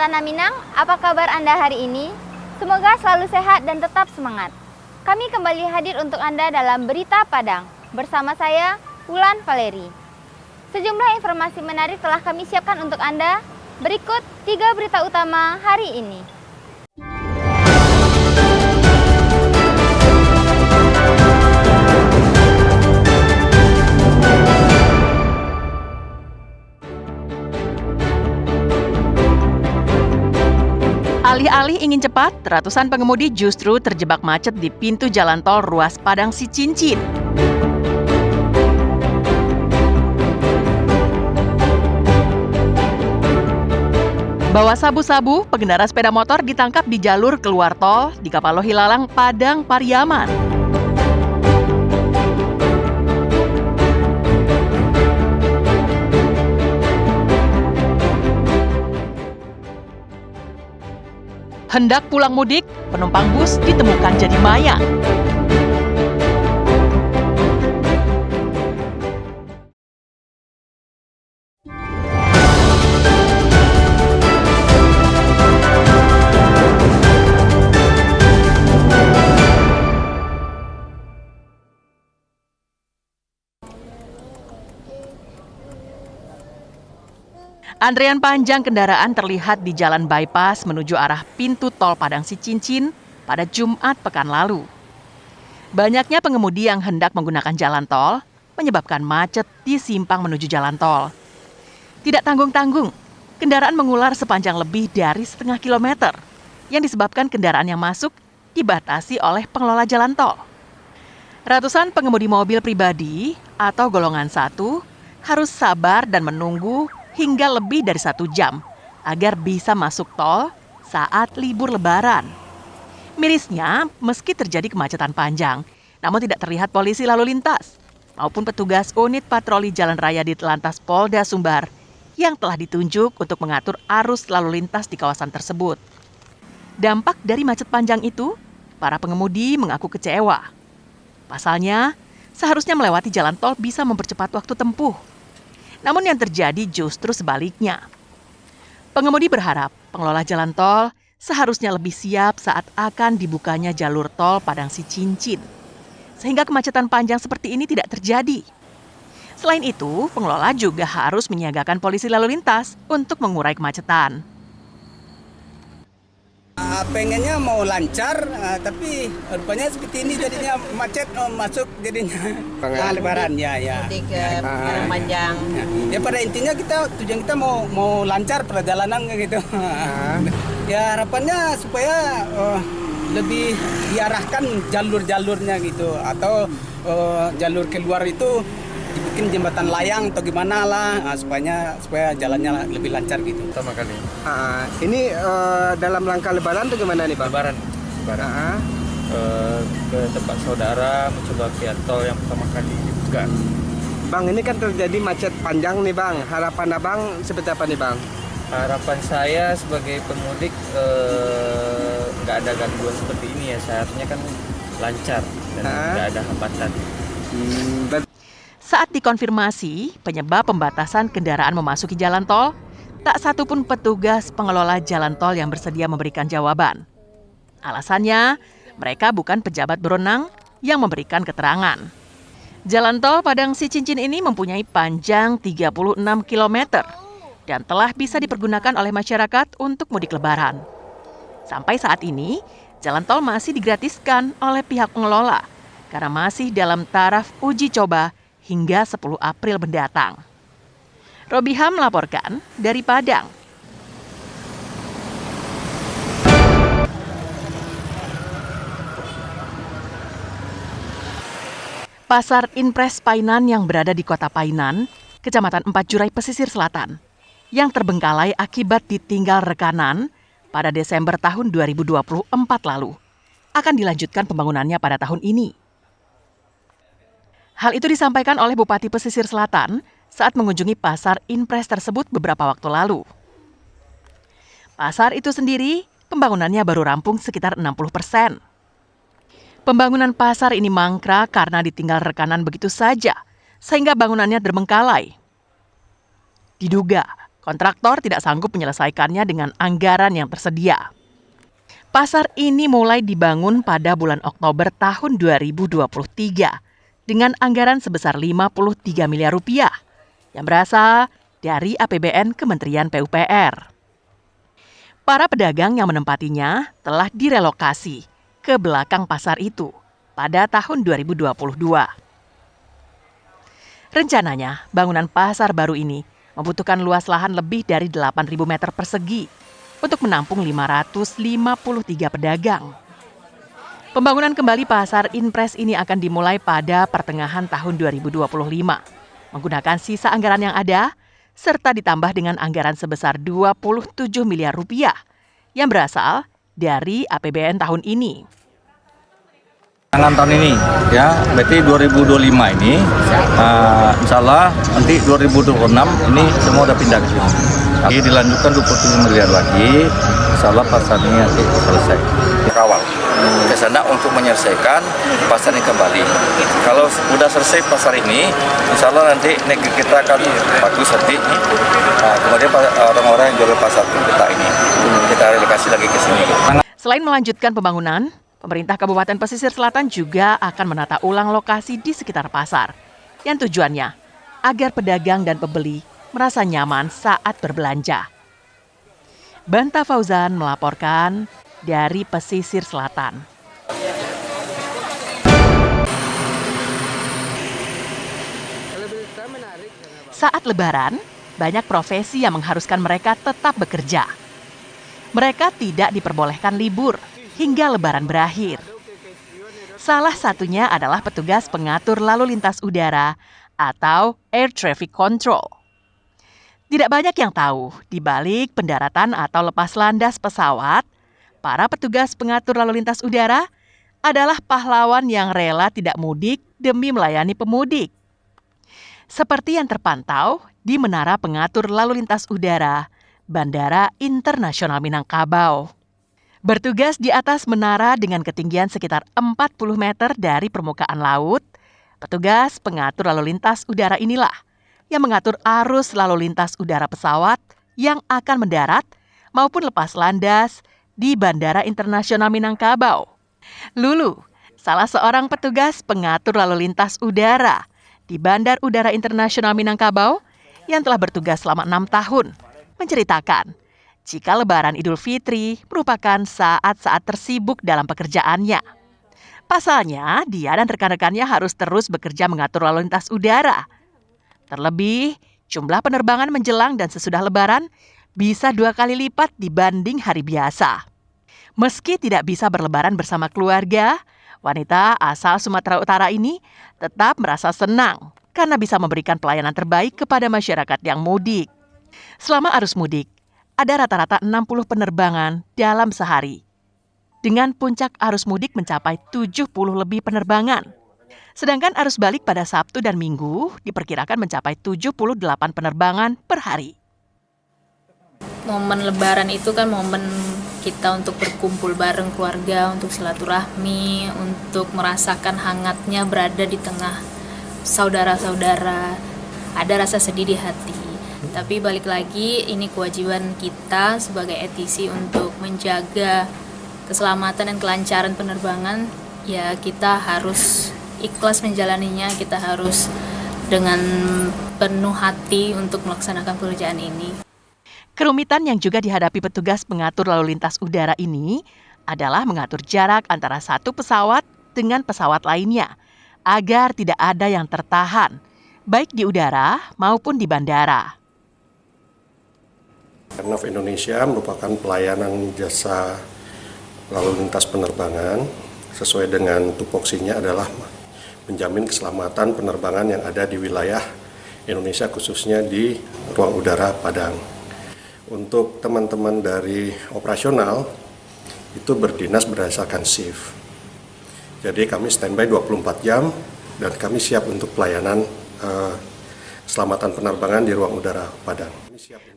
Alana Minang, apa kabar Anda hari ini? Semoga selalu sehat dan tetap semangat. Kami kembali hadir untuk Anda dalam Berita Padang, bersama saya, Wulan Valeri. Sejumlah informasi menarik telah kami siapkan untuk Anda. Berikut 3 berita utama hari ini. Alih-alih ingin cepat, ratusan pengemudi justru terjebak macet di pintu jalan tol ruas Padang Sicincin. Bawa sabu-sabu, pengendara sepeda motor ditangkap di jalur keluar tol di Kapalohilalang, Padang, Pariaman. Hendak pulang mudik, penumpang bus ditemukan jadi mayat. Antrean panjang kendaraan terlihat di jalan bypass menuju arah pintu tol Padang Sicincin pada Jumat pekan lalu. Banyaknya pengemudi yang hendak menggunakan jalan tol menyebabkan macet di simpang menuju jalan tol. Tidak tanggung-tanggung, kendaraan mengular sepanjang lebih dari setengah kilometer yang disebabkan kendaraan yang masuk dibatasi oleh pengelola jalan tol. Ratusan pengemudi mobil pribadi atau golongan 1 harus sabar dan menunggu hingga lebih dari 1 jam agar bisa masuk tol saat libur Lebaran. Mirisnya, meski terjadi kemacetan panjang, namun tidak terlihat polisi lalu lintas maupun petugas unit patroli jalan raya di Telantas Polda Sumbar yang telah ditunjuk untuk mengatur arus lalu lintas di kawasan tersebut. Dampak dari macet panjang itu, para pengemudi mengaku kecewa. Pasalnya, seharusnya melewati jalan tol bisa mempercepat waktu tempuh. Namun yang terjadi justru sebaliknya. Pengemudi berharap pengelola jalan tol seharusnya lebih siap saat akan dibukanya jalur tol Padang Sicincin, sehingga kemacetan panjang seperti ini tidak terjadi. Selain itu, pengelola juga harus menyiagakan polisi lalu lintas untuk mengurai kemacetan. Pengennya mau lancar, tapi rupanya seperti ini jadinya macet masuk jadinya Lebaran ya. Mudik barang panjang. Ya pada intinya tujuan kita mau lancar perjalanan gitu. Ya harapannya supaya lebih diarahkan jalur-jalurnya gitu, atau jalur keluar itu dibikin jembatan layang atau gimana lah, supaya jalannya lebih lancar gitu. Pertama kali. Ini dalam rangka Lebaran atau gimana nih Bang? Lebaran. Ke tempat saudara, mencoba via tol yang pertama kali dibuka. Bang, ini kan terjadi macet panjang nih Bang. Harapan Abang seperti apa nih Bang? Harapan saya sebagai pemudik nggak ada gangguan seperti ini ya. Seharusnya kan lancar dan nggak ada hambatan. Saat dikonfirmasi penyebab pembatasan kendaraan memasuki jalan tol, tak satu pun petugas pengelola jalan tol yang bersedia memberikan jawaban. Alasannya, mereka bukan pejabat berwenang yang memberikan keterangan. Jalan tol Padang Sicincin ini mempunyai panjang 36 km dan telah bisa dipergunakan oleh masyarakat untuk mudik Lebaran. Sampai saat ini, jalan tol masih digratiskan oleh pihak pengelola karena masih dalam taraf uji coba hingga 10 April mendatang. Robiham melaporkan dari Padang. Pasar Inpres Painan yang berada di Kota Painan, Kecamatan 4 Jurai, Pesisir Selatan, yang terbengkalai akibat ditinggal rekanan pada Desember tahun 2024 lalu, akan dilanjutkan pembangunannya pada tahun ini. Hal itu disampaikan oleh Bupati Pesisir Selatan saat mengunjungi pasar Inpres tersebut beberapa waktu lalu. Pasar itu sendiri, pembangunannya baru rampung sekitar 60%. Pembangunan pasar ini mangkrak karena ditinggal rekanan begitu saja, sehingga bangunannya terbengkalai. Diduga, Kontraktor tidak sanggup menyelesaikannya dengan anggaran yang tersedia. Pasar ini mulai dibangun pada bulan Oktober tahun 2023 dengan anggaran sebesar 53 miliar rupiah yang berasal dari APBN Kementerian PUPR. Para pedagang yang menempatinya telah direlokasi ke belakang pasar itu pada tahun 2022. Rencananya, bangunan pasar baru ini membutuhkan luas lahan lebih dari 8.000 meter persegi untuk menampung 553 pedagang. Pembangunan kembali pasar Inpres ini akan dimulai pada pertengahan tahun 2025, menggunakan sisa anggaran yang ada, serta ditambah dengan anggaran sebesar 27 miliar rupiah yang berasal dari APBN tahun ini. Tahun ini ya, berarti 2025 ini, insya Allah nanti 2026 ini semua udah pindah ke sini. Jadi dilanjutkan 27 miliar lagi, insya Allah pasar ini nanti selesai. Kawal ke sana untuk menyelesaikan pasar ini kembali. Kalau sudah selesai pasar ini, insya Allah nanti negeri kita akan bagus nanti. Kemudian orang-orang yang jual pasar kita ini, kita relokasi lagi ke sini. Selain melanjutkan pembangunan, pemerintah Kabupaten Pesisir Selatan juga akan menata ulang lokasi di sekitar pasar, yang tujuannya agar pedagang dan pembeli merasa nyaman saat berbelanja. Banta Fauzan melaporkan dari Pesisir Selatan. Saat Lebaran, banyak profesi yang mengharuskan mereka tetap bekerja. Mereka tidak diperbolehkan libur hingga Lebaran berakhir. Salah satunya adalah petugas pengatur lalu lintas udara atau Air Traffic Control. Tidak banyak yang tahu, di balik pendaratan atau lepas landas pesawat, para petugas pengatur lalu lintas udara adalah pahlawan yang rela tidak mudik demi melayani pemudik. Seperti yang terpantau di Menara Pengatur Lalu Lintas Udara, Bandara Internasional Minangkabau. Bertugas di atas menara dengan ketinggian sekitar 40 meter dari permukaan laut, petugas pengatur lalu lintas udara inilah yang mengatur arus lalu lintas udara pesawat yang akan mendarat maupun lepas landas di Bandara Internasional Minangkabau. Lulu, salah seorang petugas pengatur lalu lintas udara di Bandar Udara Internasional Minangkabau yang telah bertugas selama 6 tahun, menceritakan jika Lebaran Idul Fitri merupakan saat-saat tersibuk dalam pekerjaannya. Pasalnya, dia dan rekan-rekannya harus terus bekerja mengatur lalu lintas udara. Terlebih, jumlah penerbangan menjelang dan sesudah Lebaran bisa 2 kali lipat dibanding hari biasa. Meski tidak bisa berlebaran bersama keluarga, wanita asal Sumatera Utara ini tetap merasa senang karena bisa memberikan pelayanan terbaik kepada masyarakat yang mudik. Selama arus mudik, ada rata-rata 60 penerbangan dalam sehari. Dengan puncak arus mudik mencapai 70 lebih penerbangan. Sedangkan arus balik pada Sabtu dan Minggu diperkirakan mencapai 78 penerbangan per hari. Momen Lebaran itu kan momen kita untuk berkumpul bareng keluarga, untuk silaturahmi, untuk merasakan hangatnya berada di tengah saudara-saudara. Ada rasa sedih di hati. Tapi balik lagi, ini kewajiban kita sebagai etisi untuk menjaga keselamatan dan kelancaran penerbangan. Ya, kita harus ikhlas menjalaninya, kita harus dengan penuh hati untuk melaksanakan pekerjaan ini. Kerumitan yang juga dihadapi petugas pengatur lalu lintas udara ini adalah mengatur jarak antara satu pesawat dengan pesawat lainnya agar tidak ada yang tertahan, baik di udara maupun di bandara. Airnav Indonesia merupakan pelayanan jasa lalu lintas penerbangan sesuai dengan tupoksinya adalah menjamin keselamatan penerbangan yang ada di wilayah Indonesia khususnya di ruang udara Padang. Untuk teman-teman dari operasional itu berdinas berdasarkan shift. Jadi kami standby 24 jam dan kami siap untuk pelayanan keselamatan penerbangan di ruang udara Padang.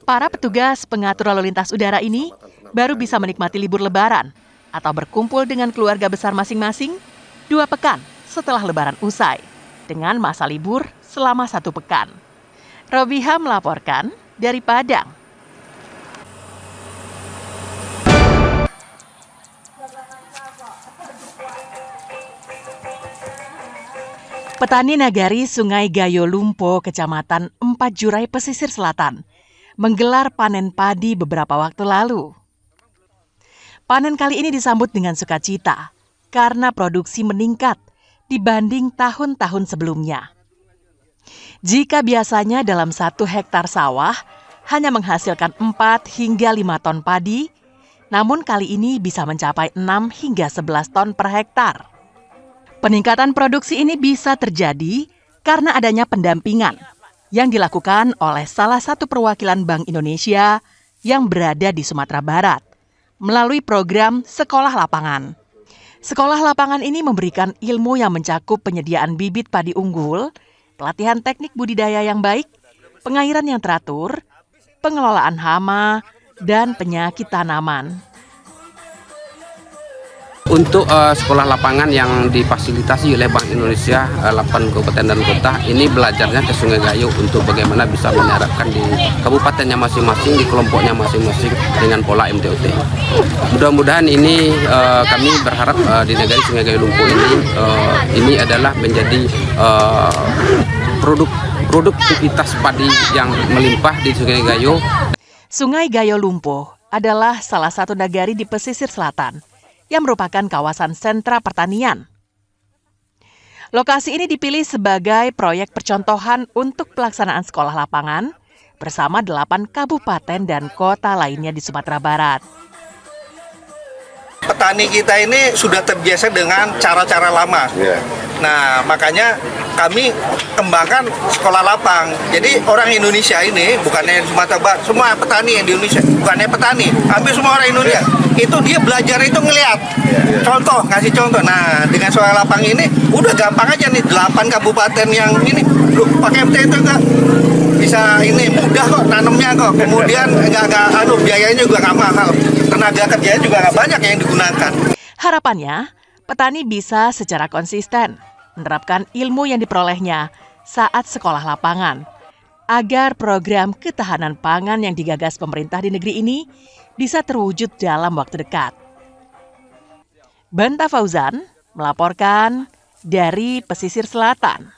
Para petugas pengatur lalu lintas udara ini baru bisa menikmati libur Lebaran atau berkumpul dengan keluarga besar masing-masing 2 pekan setelah Lebaran usai dengan masa libur selama 1 pekan. Robiha melaporkan dari Padang. Petani nagari Sungai Gayo Lumpo, Kecamatan Empat Jurai, Pesisir Selatan, menggelar panen padi beberapa waktu lalu. Panen kali ini disambut dengan sukacita karena produksi meningkat dibanding tahun-tahun sebelumnya. Jika biasanya dalam 1 hektar sawah hanya menghasilkan 4 hingga 5 ton padi, namun kali ini bisa mencapai 6 hingga 11 ton per hektar. Peningkatan produksi ini bisa terjadi karena adanya pendampingan yang dilakukan oleh salah satu perwakilan Bank Indonesia yang berada di Sumatera Barat melalui program Sekolah Lapangan. Sekolah Lapangan ini memberikan ilmu yang mencakup penyediaan bibit padi unggul, pelatihan teknik budidaya yang baik, pengairan yang teratur, pengelolaan hama, dan penyakit tanaman. Untuk sekolah lapangan yang difasilitasi oleh Bank Indonesia 8 kabupaten dan kota, ini belajarnya ke Sungai Gayo untuk bagaimana bisa menerapkan di kabupatennya masing-masing, di kelompoknya masing-masing dengan pola MTOT. Mudah-mudahan ini kami berharap di negeri Sungai Gayo Lumpo ini adalah menjadi produktivitas padi yang melimpah di Sungai Gayo. Sungai Gayo Lumpo adalah salah satu nagari di pesisir selatan yang merupakan kawasan sentra pertanian. Lokasi ini dipilih sebagai proyek percontohan untuk pelaksanaan sekolah lapangan bersama 8 kabupaten dan kota lainnya di Sumatera Barat. Petani kita ini sudah terbiasa dengan cara-cara lama. Nah, makanya kami kembangkan sekolah lapang. Jadi orang Indonesia ini, bukannya Sumatera Barat, semua petani yang di Indonesia, bukannya petani, hampir semua orang Indonesia, itu dia belajar itu ngelihat. Contoh, ngasih contoh. Nah, dengan sekolah lapang ini, udah gampang aja nih, 8 kabupaten yang ini, pakai MT itu enggak bisa ini, mudah kok nanamnya kok. Kemudian biayanya juga nggak mahal. Tenaga kerjanya juga nggak banyak yang digunakan. Harapannya, petani bisa secara konsisten menerapkan ilmu yang diperolehnya saat sekolah lapangan, agar program ketahanan pangan yang digagas pemerintah di negeri ini bisa terwujud dalam waktu dekat. Banta Fauzan melaporkan dari Pesisir Selatan.